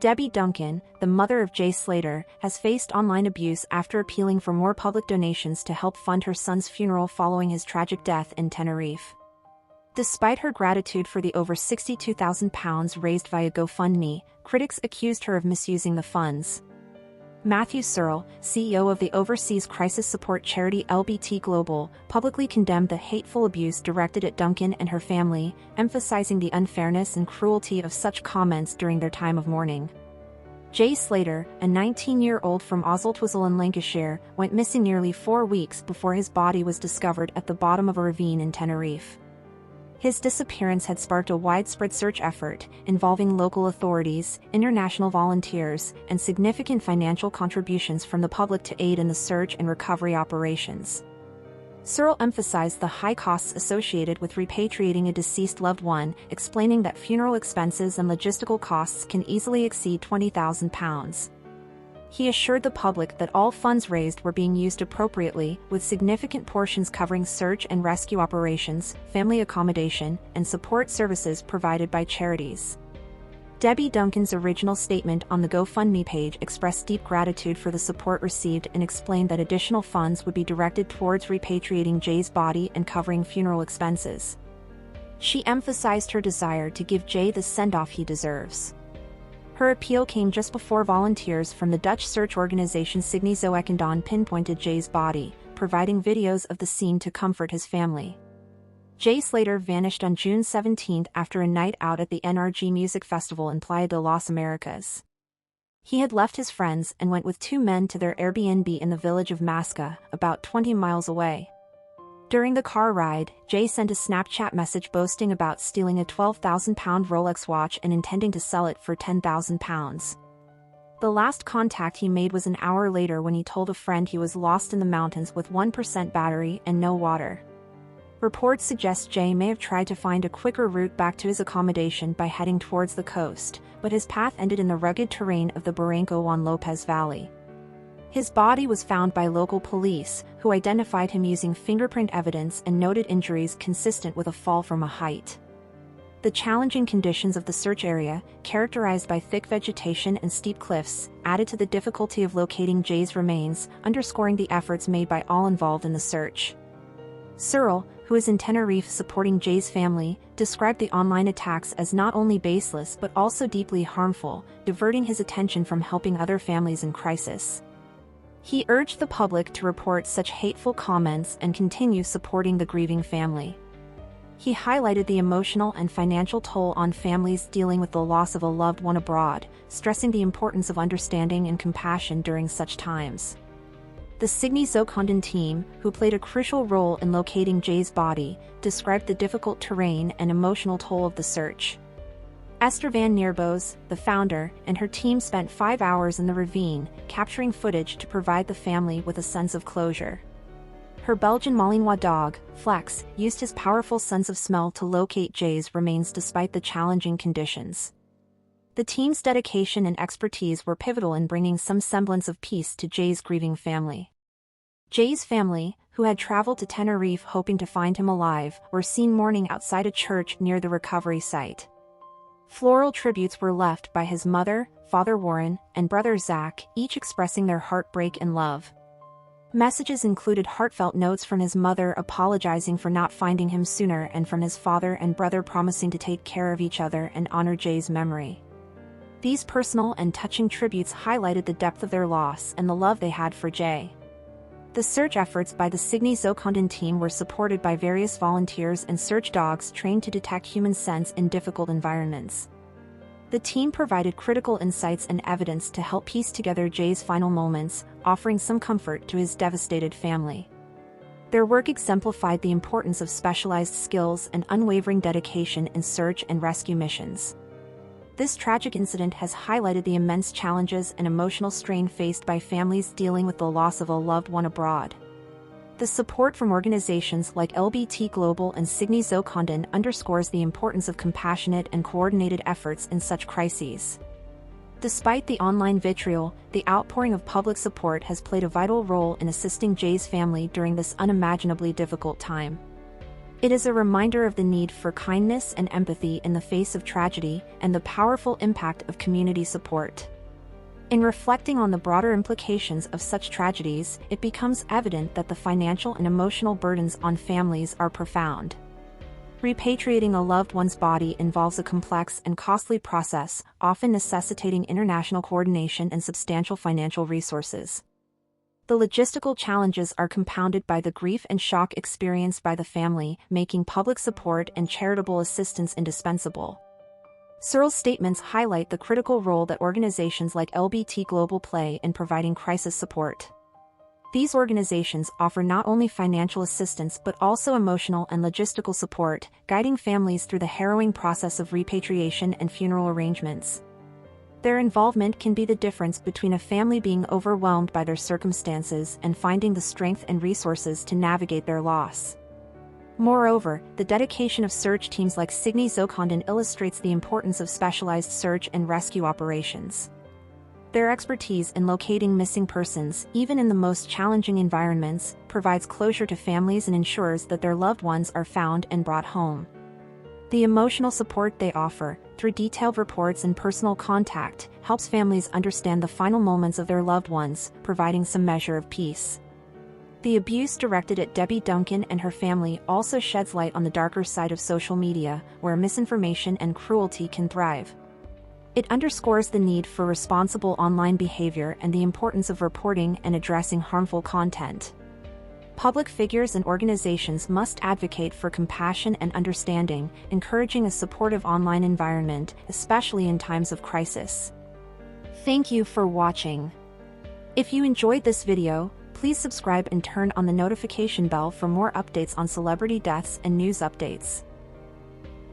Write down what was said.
Debbie Duncan, the mother of Jay Slater, has faced online abuse after appealing for more public donations to help fund her son's funeral following his tragic death in Tenerife. Despite her gratitude for the over £62,000 raised via GoFundMe, critics accused her of misusing the funds. Matthew Searle, CEO of the overseas crisis support charity LBT Global, publicly condemned the hateful abuse directed at Duncan and her family, emphasizing the unfairness and cruelty of such comments during their time of mourning. Jay Slater, a 19-year-old from Oswaldtwistle in Lancashire, went missing nearly 4 weeks before his body was discovered at the bottom of a ravine in Tenerife. His disappearance had sparked a widespread search effort, involving local authorities, international volunteers, and significant financial contributions from the public to aid in the search and recovery operations. Searle emphasized the high costs associated with repatriating a deceased loved one, explaining that funeral expenses and logistical costs can easily exceed £20,000. He assured the public that all funds raised were being used appropriately, with significant portions covering search and rescue operations, family accommodation, and support services provided by charities. Debbie Duncan's original statement on the GoFundMe page expressed deep gratitude for the support received and explained that additional funds would be directed towards repatriating Jay's body and covering funeral expenses. She emphasized her desire to give Jay the send-off he deserves. Her appeal came just before volunteers from the Dutch search organization Signe Zoekendon pinpointed Jay's body, providing videos of the scene to comfort his family. Jay Slater vanished on June 17 after a night out at the NRG Music Festival in Playa de las Americas. He had left his friends and went with 2 men to their Airbnb in the village of Masca, about 20 miles away. During the car ride, Jay sent a Snapchat message boasting about stealing a £12,000 Rolex watch and intending to sell it for £10,000. The last contact he made was an hour later when he told a friend he was lost in the mountains with 1% battery and no water. Reports suggest Jay may have tried to find a quicker route back to his accommodation by heading towards the coast, but his path ended in the rugged terrain of the Barranco Juan Lopez Valley. His body was found by local police, who identified him using fingerprint evidence and noted injuries consistent with a fall from a height. The challenging conditions of the search area, characterized by thick vegetation and steep cliffs, added to the difficulty of locating Jay's remains, underscoring the efforts made by all involved in the search. Searle, who is in Tenerife supporting Jay's family, described the online attacks as not only baseless but also deeply harmful, diverting his attention from helping other families in crisis. He urged the public to report such hateful comments and continue supporting the grieving family. He highlighted the emotional and financial toll on families dealing with the loss of a loved one abroad, stressing the importance of understanding and compassion during such times. The Signe Zoekendon team, who played a crucial role in locating Jay's body, described the difficult terrain and emotional toll of the search. Esther van Neerboos, the founder, and her team spent 5 hours in the ravine, capturing footage to provide the family with a sense of closure. Her Belgian Malinois dog, Flex, used his powerful sense of smell to locate Jay's remains despite the challenging conditions. The team's dedication and expertise were pivotal in bringing some semblance of peace to Jay's grieving family. Jay's family, who had traveled to Tenerife hoping to find him alive, were seen mourning outside a church near the recovery site. Floral tributes were left by his mother, Father Warren, and brother Zach, each expressing their heartbreak and love. Messages included heartfelt notes from his mother apologizing for not finding him sooner and from his father and brother promising to take care of each other and honor Jay's memory. These personal and touching tributes highlighted the depth of their loss and the love they had for Jay. The search efforts by the Signe Zoekendon team were supported by various volunteers and search dogs trained to detect human scents in difficult environments. The team provided critical insights and evidence to help piece together Jay's final moments, offering some comfort to his devastated family. Their work exemplified the importance of specialized skills and unwavering dedication in search and rescue missions. This tragic incident has highlighted the immense challenges and emotional strain faced by families dealing with the loss of a loved one abroad. The support from organizations like LBT Global and Signe Zoekendon underscores the importance of compassionate and coordinated efforts in such crises. Despite the online vitriol, the outpouring of public support has played a vital role in assisting Jay's family during this unimaginably difficult time. It is a reminder of the need for kindness and empathy in the face of tragedy and the powerful impact of community support. In reflecting on the broader implications of such tragedies, it becomes evident that the financial and emotional burdens on families are profound. Repatriating a loved one's body involves a complex and costly process, often necessitating international coordination and substantial financial resources. The logistical challenges are compounded by the grief and shock experienced by the family, making public support and charitable assistance indispensable. Searle's statements highlight the critical role that organizations like LBT Global play in providing crisis support. These organizations offer not only financial assistance but also emotional and logistical support, guiding families through the harrowing process of repatriation and funeral arrangements. Their involvement can be the difference between a family being overwhelmed by their circumstances and finding the strength and resources to navigate their loss. Moreover, the dedication of search teams like Signe Zokondon illustrates the importance of specialized search and rescue operations. Their expertise in locating missing persons, even in the most challenging environments, provides closure to families and ensures that their loved ones are found and brought home. The emotional support they offer, through detailed reports and personal contact, helps families understand the final moments of their loved ones, providing some measure of peace. The abuse directed at Debbie Duncan and her family also sheds light on the darker side of social media, where misinformation and cruelty can thrive. It underscores the need for responsible online behavior and the importance of reporting and addressing harmful content. Public figures and organizations must advocate for compassion and understanding, encouraging a supportive online environment, especially in times of crisis. Thank you for watching. If you enjoyed this video, please subscribe and turn on the notification bell for more updates on celebrity deaths and news updates.